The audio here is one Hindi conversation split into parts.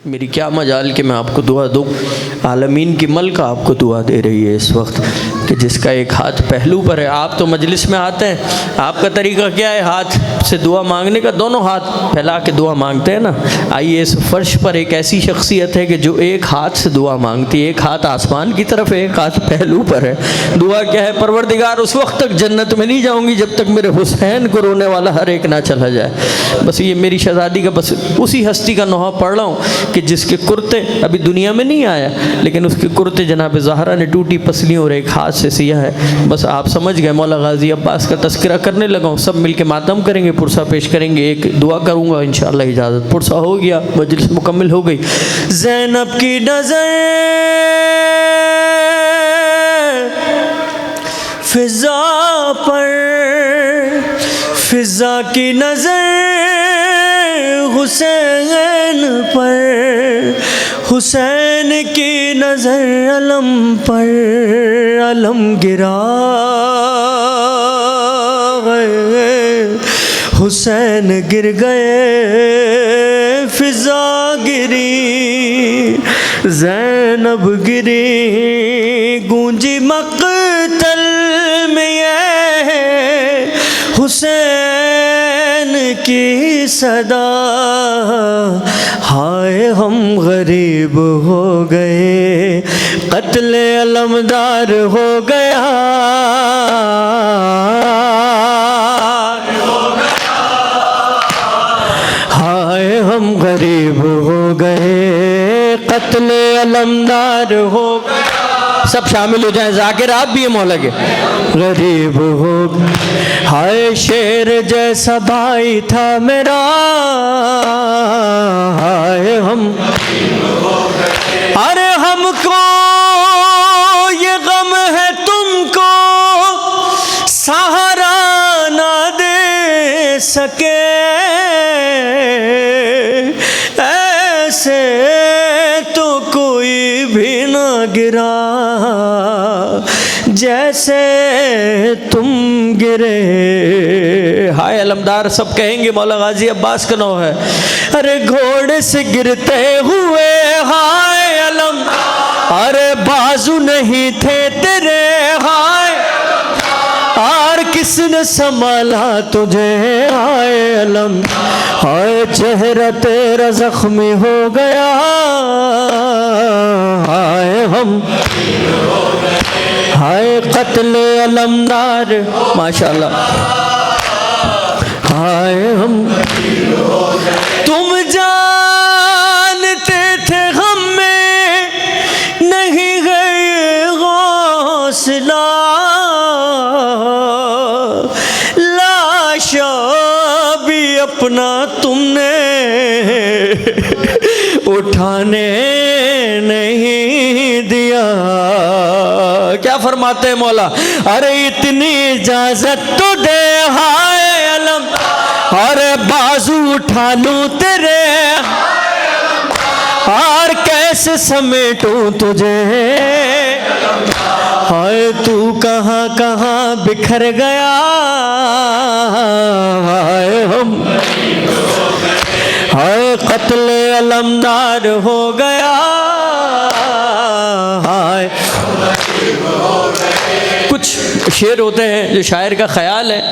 मेरी क्या मजाल कि मैं आपको दुआ दूँ। आलमीन की मलका आपको दुआ दे रही है इस वक्त कि जिसका एक हाथ पहलू पर है। आप तो मजलिस में आते हैं, आपका तरीका क्या है हाथ से दुआ मांगने का? दोनों हाथ फैला के दुआ मांगते हैं ना। आइए इस फर्श पर एक ऐसी शख्सियत है कि जो एक हाथ से दुआ मांगती है, एक हाथ आसमान की तरफ है, एक हाथ पहलू पर है। दुआ क्या है? परवरदिगार उस वक्त तक जन्नत में नहीं जाऊँगी जब तक मेरे हुसैन को रोने वाला हर एक ना चला जाए। बस ये मेरी शहज़ादी का, बस उसी हस्ती का नोहा पढ़ रहा हूँ कि जिसके कुर्ते अभी दुनिया में नहीं आया, लेकिन उसके कुर्ते जनाब ज़हरा ने टूटी पसलियों और एक हाथ से सिया है। बस आप समझ गए। मौला गाजी अब्बास का तस्करा करने लगा हूँ। सब मिल के मातम करेंगे, पुरसा पेश करेंगे, एक दुआ करूँगा इंशाअल्लाह। इजाज़त। पुरसा हो गया, मजलिस मुकम्मिल हो गई। ज़ैनब की नज़र फिज़ा पर, फिज़ा की नज़र हुसैन पर, हुसैन की नज़र अलम पर, अलम गिरा गए, हुसैन गिर गए, फिज़ा गिरी, ज़ैनब गिरी, गूंजी मक़तल में ये हुसैन की सदा, हाय हम गरीब हो गए, क़त्ल अलमदार हो गया, हाय हम गरीब हो गए, क़त्ल अलमदार हो गया। सब शामिल हो जाएं। जाकिर आप भी है मौला के। गरीब हो, हाय शेर जैसा भाई था मेरा, हाय हम, अरे हमको ये गम है तुमको सहारा ना दे सके, ऐसे तो कोई भी ना गिरा जैसे तुम गिरे। हाय अलमदार सब कहेंगे। मौला गाजी अब्बास का नाम है। अरे घोड़े से गिरते हुए हाय अलम, अरे बाजू नहीं थे तेरे हाय, और किसने संभाला तुझे हाय अलम, हाय चेहरा तेरा जख्मी हो गया, हाय हम, हाय क़त्ल अलमदार माशाअल्लाह, हाय हम, तुम जानते थे हम में नहीं गए हौसला, लाशा भी अपना तुमने उठाने नहीं दिया। क्या फरमाते हैं मौला? अरे इतनी इजाजत तो दे हाय अलम, अरे बाजू उठा लूं तेरे, और कैसे समेटूं तुझे, हाय तू कहाँ कहाँ बिखर गया, हाय हम, हाय क़त्ल अलमदार हो गया, हाय। कुछ शेर होते हैं जो शायर का ख्याल है,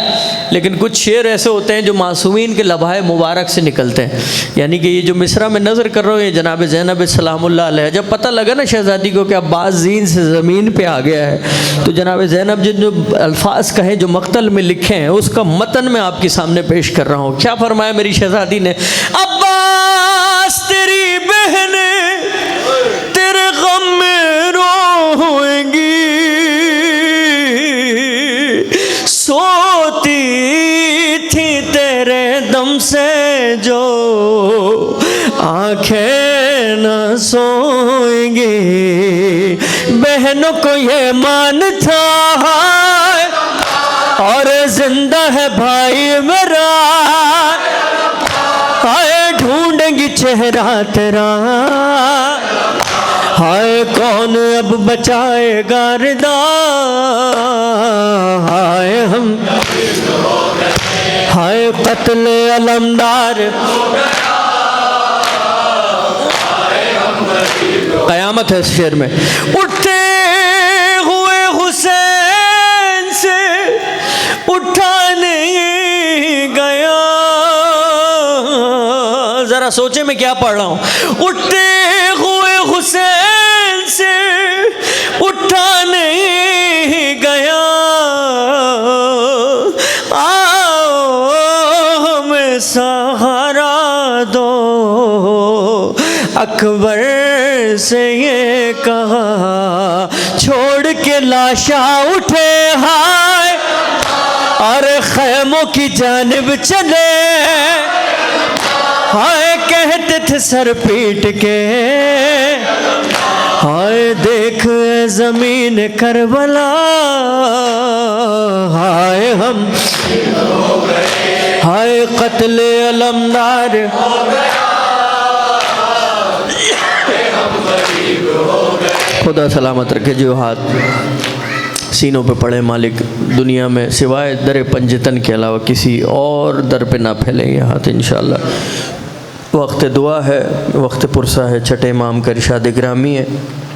लेकिन कुछ शेर ऐसे होते हैं जो मासूमीन के लम्हाए मुबारक से निकलते हैं। यानी कि ये जो मिसरा में नज़र कर रहा हूँ, ये जनाब ज़ैनब सलामुल्लाह अलैहा, जब पता लगा ना शहज़ादी को कि अब्बास ज़ीन से ज़मीन पे आ गया है, तो जनाब ज़ैनब जिन जो अल्फाज कहे जो मक़तल में लिखे हैं, उसका मतन मैं आपके सामने पेश कर रहा हूँ। क्या फरमाया मेरी शहज़ादी ने? अब्बास तेरी बहने तेरे गम में रोएंगी, सोती थी तेरे दम से जो आंखें न सोएंगी, बहनों को ये मान था और जिंदा है भाई मेरा, आए ढूंढेंगी चेहरा तेरा, हाय कौन अब बचाएगा रिदा, हाय हम, हाय क़त्ल अलमदार, क़यामत है इस शेर में। उठते हुए हुसैन से उठा नहीं गया, जरा सोचे मैं क्या पढ़ रहा हूँ। उठते हुए हुसैन से उठा नहीं गया, आओ हमें सहारा दो। अकबर से ये कहा छोड़ के लाशा उठे हाय, और खैमों की जानिब चले हाय। कहते थे सर पीट के हाय, देख जमीन करबला हाय, हम हाय कत्ले अलमदार। खुदा सलामत रखे जो हाथ सीनों पे पड़े मालिक, दुनिया में सिवाय दर पंजतन के अलावा किसी और दर पे ना फैले ये हाथ इंशाअल्लाह। वक्त दुआ है, वक्त पुरसा है, छठे इमाम का इरशाद ग्रामी है।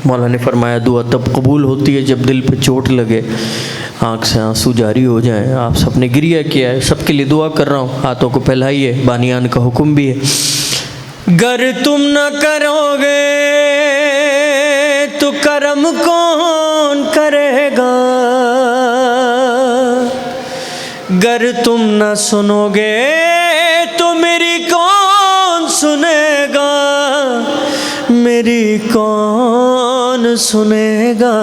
मौला ने फरमाया दुआ तब कबूल होती है जब दिल पे चोट लगे, आँख से आंसू जारी हो जाएं। आप सबने गिरिया किया है, सबके लिए दुआ कर रहा हूँ, हाथों को फैलाइए, बानियान का हुक्म भी है। गर तुम न करोगे तो करम कौन करेगा, गर तुम न सुनोगे तो मेरी कौन सुनेगा, मेरी कौन सुनेगा।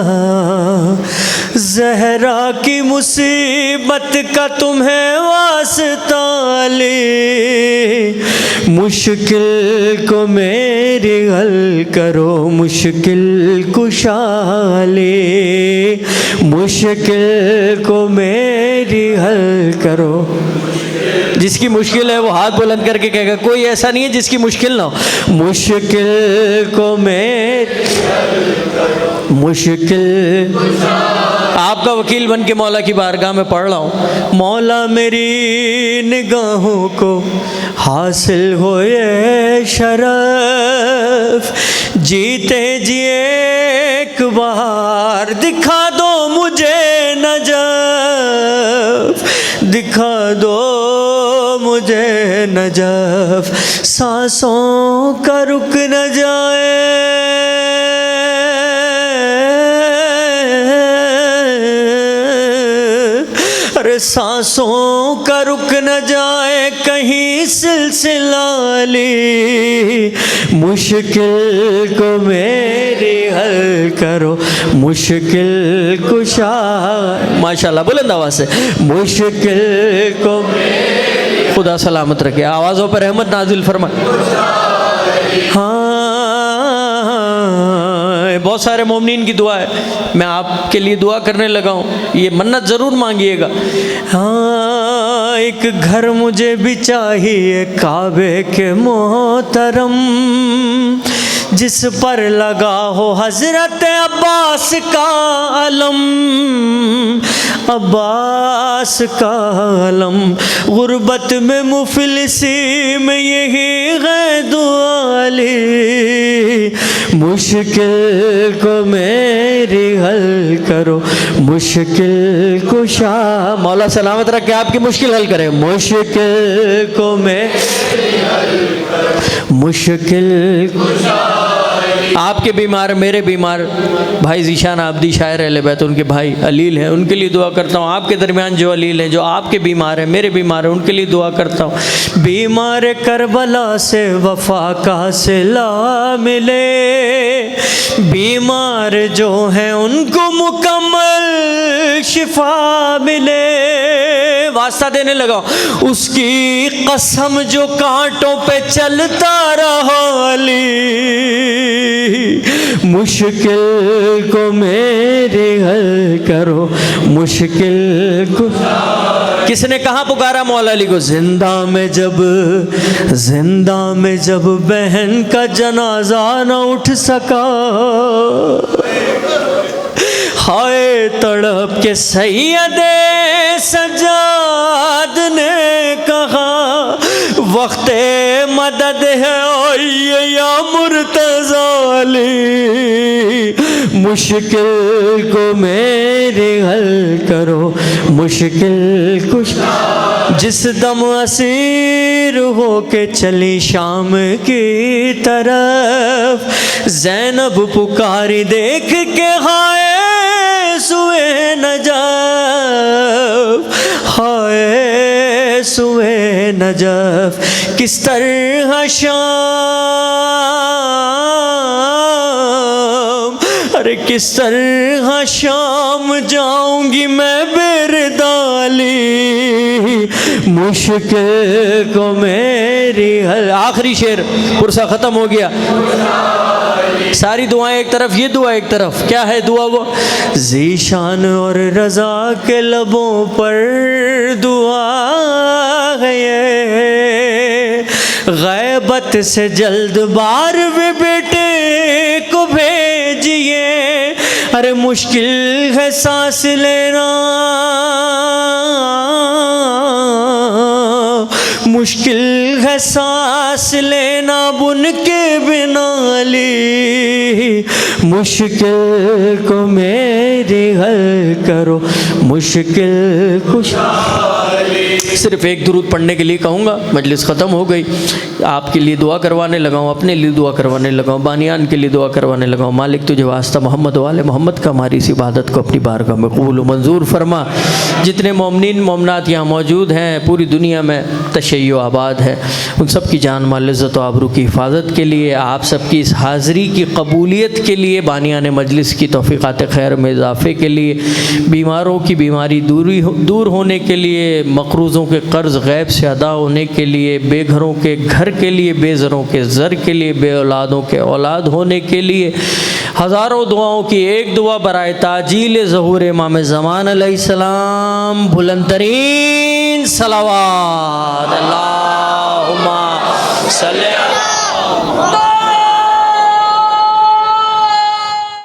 ज़हरा की मुसीबत का तुम्हें वास्ता ले, मुश्किल को मेरी हल करो, मुश्किल कुशा ले, मुश्किल को मेरी हल करो। जिसकी मुश्किल है वो हाथ बुलंद करके कहेगा, कोई ऐसा नहीं है जिसकी मुश्किल ना हो। मुश्किल को मेरी मुश्किल, आपका वकील बन के मौला की बारगाह में पढ़ रहा हूँ। मौला मेरी निगाहों को हासिल हो ये शरफ, जीते जी एक बार दिखा दो मुझे नजफ, दिखा दो मुझे नजफ। सांसों का रुक न जाए, अरे सांसों का रुक न जाए कहीं सिलसिला ली, मुश्किल को मेरी हल करो, मुश्किल कुशा। माशाल्लाह बुलंद आवाज़ से, मुश्किल को खुदा सलामत रखे, आवाज़ों पर रहमत नाजिल फरमाए। हाँ, बहुत सारे मोमिनीन की दुआ है, मैं आपके लिए दुआ करने लगा हूँ, ये मन्नत ज़रूर मांगिएगा। हाँ, एक घर मुझे भी चाहिए काबे के मोहतरम, जिस पर लगा हो हज़रत अब्बास का अलम, अब्बास का अलम। गुर्बत में मुफलिसी में यही है दुआली, मुश्किल को मेरी हल करो, मुश्किल कुशा। मौला सलामत रखे आपकी मुश्किल हल करे, मुश्किल को मेरी हल करो, मुश्किल कुशा। आपके बीमार, मेरे बीमार भाई ज़ीशान आबदी शायर अहले बैत, उनके भाई अलील हैं, उनके लिए दुआ करता हूँ। आपके दरमियान जो अलील हैं, जो आपके बीमार हैं, मेरे बीमार हैं, उनके लिए दुआ करता हूँ। बीमार करबला से वफा का सिला मिले, बीमार जो हैं उनको मुकम्मल शिफा मिले। वास्ता देने लगा, उसकी कसम जो कांटों पे चलता रहा अली, मुश्किल को मेरी हल करो, मुश्किल को। किसने कहाँ पुकारा मौला अली को? जिंदा में जब बहन का जनाजा न उठ सका, हाय तड़प के सैयदे सजाद ने कहा, वक्ते मदद है या मुर्तज़ा अली, मुश्किल को मेरे हल करो, मुश्किल कुछ जिस दम असीर हो के चली शाम की तरफ, ज़ैनब पुकारी देख के हाय सुए नजफ, हाय सुए नजफ, किस तरह अरे किस तरह शाम जाऊंगी मैं बेरदाली, मुश्किल को मेरी हल। आखिरी शेर, पुरसा ख़त्म हो गया, सारी दुआएं एक तरफ, ये दुआ एक तरफ। क्या है दुआ वो? ज़ीशान और रज़ा के लबों पर दुआ है ये, गैबत से जल्द बार वे बेटे को भेजिए, अरे मुश्किल है सांस लेना, मुश्किल है सांस लेना बुन के बिना ली, मुश्किल को मेरे हल करो, मुश्किल कुछ। सिर्फ एक दुरूद पढ़ने के लिए कहूँगा, मजलिस ख़त्म हो गई। आपके लिए दुआ करवाने लगा हूँ, अपने लिए दुआ करवाने लगा हूँ, बानियान के लिए दुआ करवाने लगा हूँ। मालिक तुझे वास्ता मोहम्मद वाले मोहम्मद का हमारी इस इबादत को अपनी बारगाह में कबूल मंजूर फरमा। जितने मोमिनीन मोमनात यहाँ मौजूद हैं, पूरी दुनिया में तशय्यो आबाद है, उन सब की जान माल इज़्ज़त व आबरू की हिफाजत के लिए, आप सबकी इस हाज़री की कबूलियत के लिए, बानियान मजलिस की तौफ़ीक़ात खैर में इजाफ़े के लिए, बीमारों की बीमारी दूर होने के लिए, मक़रूज़ों के कर्ज़ गैब से अदा होने के लिए, बेघरों के घर के लिए, बेज़रों के ज़र के लिए, बे औलादों के औलाद होने के लिए, हज़ारों दुआओं की एक दुआ बराए ताजील ज़हूर इमाम ज़मान अलैहिस्सलाम, बुलंदतरीन सलावात अल्लाहुम्मा सल्ली अला